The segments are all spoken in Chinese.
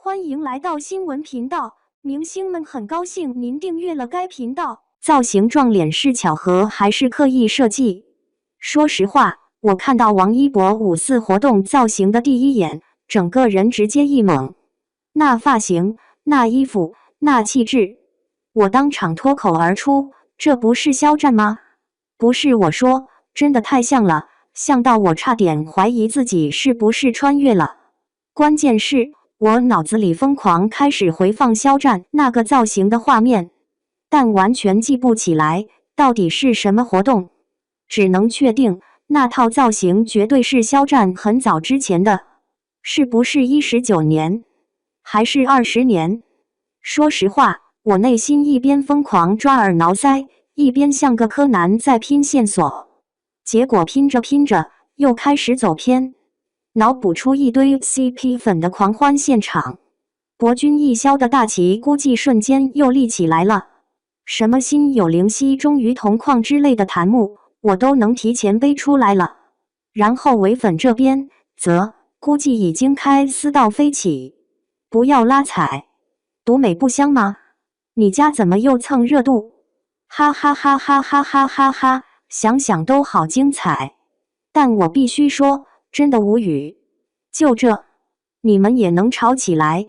欢迎来到新闻频道，明星们很高兴您订阅了该频道。造型撞脸是巧合还是刻意设计？说实话，我看到王一博5·4活动造型的第一眼，整个人直接一懵。那发型，那衣服，那气质，我当场脱口而出：这不是肖战吗？不是我说，真的太像了，像到我差点怀疑自己是不是穿越了。关键是，我脑子里疯狂开始回放肖战那个造型的画面，但完全记不起来到底是什么活动，只能确定那套造型绝对是肖战很早之前的，是不是19年，还是20年？说实话，我内心一边疯狂抓耳挠腮，一边像个柯南在拼线索，结果拼着拼着又开始走偏，脑补出一堆 CP 粉的狂欢现场，博君一笑的大旗估计瞬间又立起来了。什么心有灵犀终于同框之类的弹幕，我都能提前背出来了。然后唯粉这边则估计已经开撕到飞起，不要拉踩，独美不香吗？你家怎么又蹭热度？哈哈哈哈哈哈哈哈！想想都好精彩，但我必须说，真的无语。就这，你们也能吵起来？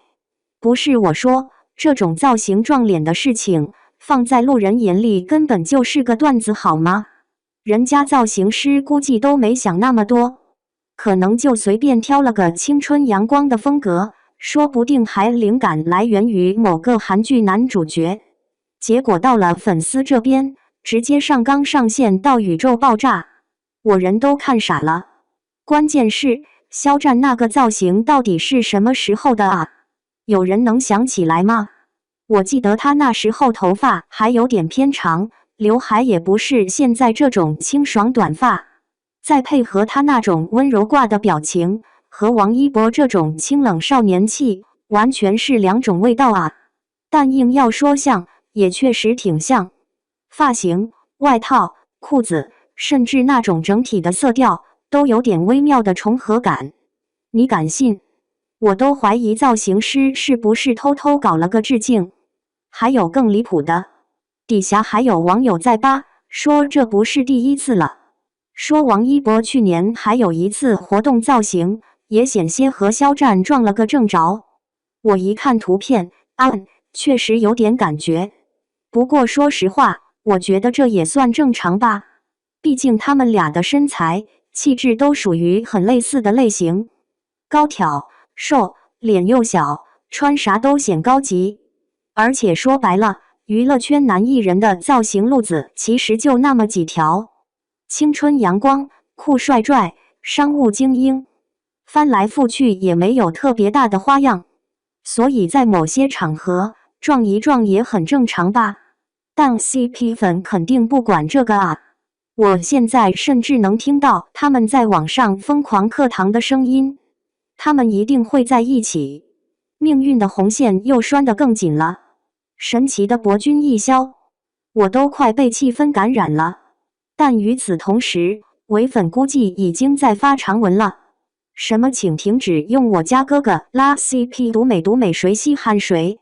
不是我说，这种造型撞脸的事情，放在路人眼里根本就是个段子好吗？人家造型师估计都没想那么多，可能就随便挑了个青春阳光的风格，说不定还灵感来源于某个韩剧男主角。结果到了粉丝这边，直接上纲上线到宇宙爆炸，我人都看傻了。关键是，肖战那个造型到底是什么时候的啊？有人能想起来吗？我记得他那时候头发还有点偏长，刘海也不是现在这种清爽短发，再配合他那种温柔挂的表情，和王一博这种清冷少年气，完全是两种味道啊。但硬要说像，也确实挺像。发型、外套、裤子，甚至那种整体的色调，都有点微妙的重合感。你敢信？我都怀疑造型师是不是偷偷搞了个致敬。还有更离谱的，底下还有网友在扒，说这不是第一次了，说王一博去年还有一次活动造型，也险些和肖战撞了个正着。我一看图片，确实有点感觉。不过说实话，我觉得这也算正常吧，毕竟他们俩的身材、气质都属于很类似的类型，高挑、瘦，脸又小，穿啥都显高级。而且说白了，娱乐圈男艺人的造型路子其实就那么几条：青春阳光、酷帅拽、商务精英，翻来覆去也没有特别大的花样。所以在某些场合撞一撞也很正常吧。但 CP 粉肯定不管这个啊！我现在甚至能听到他们在网上疯狂课堂的声音，他们一定会在一起。命运的红线又拴得更紧了。神奇的博君一笑，我都快被气氛感染了。但与此同时，唯粉估计已经在发长文了，什么请停止用我家哥哥拉 CP， 独美谁稀罕谁。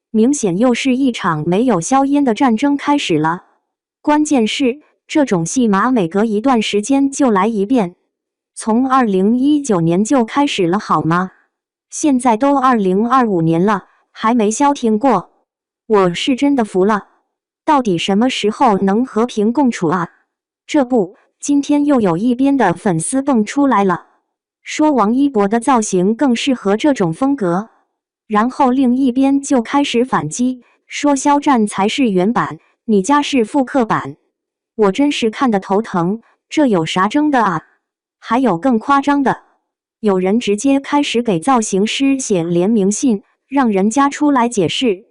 明显又是一场没有硝烟的战争开始了。关键是，这种戏码每隔一段时间就来一遍，从2019年就开始了好吗？现在都2025年了，还没消停过。我是真的服了，到底什么时候能和平共处啊？这不，今天又有一边的粉丝蹦出来了，说王一博的造型更适合这种风格。然后另一边就开始反击，说肖战才是原版，你家是复刻版。我真是看得头疼，这有啥争的啊？还有更夸张的，有人直接开始给造型师写联名信，让人家出来解释，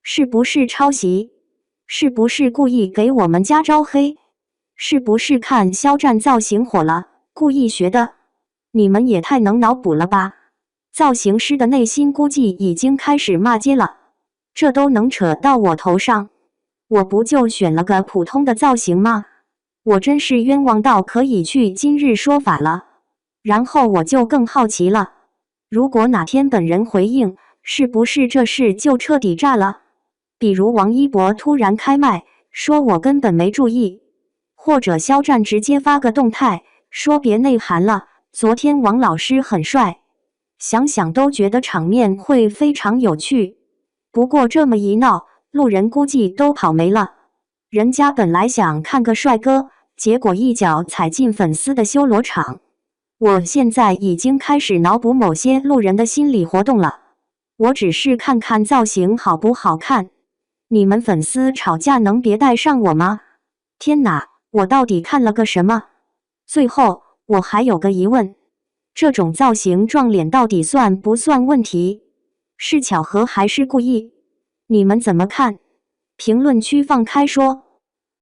是不是抄袭？是不是故意给我们家招黑？是不是看肖战造型火了，故意学的？你们也太能脑补了吧！造型师的内心估计已经开始骂街了，这都能扯到我头上，我不就选了个普通的造型吗？我真是冤枉到可以去今日说法了。然后我就更好奇了，如果哪天本人回应是不是这事就彻底炸了？比如王一博突然开麦说我根本没注意，或者肖战直接发个动态说别内涵了，昨天王老师很帅。想想都觉得场面会非常有趣。不过这么一闹，路人估计都跑没了。人家本来想看个帅哥，结果一脚踩进粉丝的修罗场。我现在已经开始脑补某些路人的心理活动了。我只是看看造型好不好看。你们粉丝吵架能别带上我吗？天哪，我到底看了个什么？最后，我还有个疑问。这种造型撞脸到底算不算问题？是巧合还是故意？你们怎么看？评论区放开说。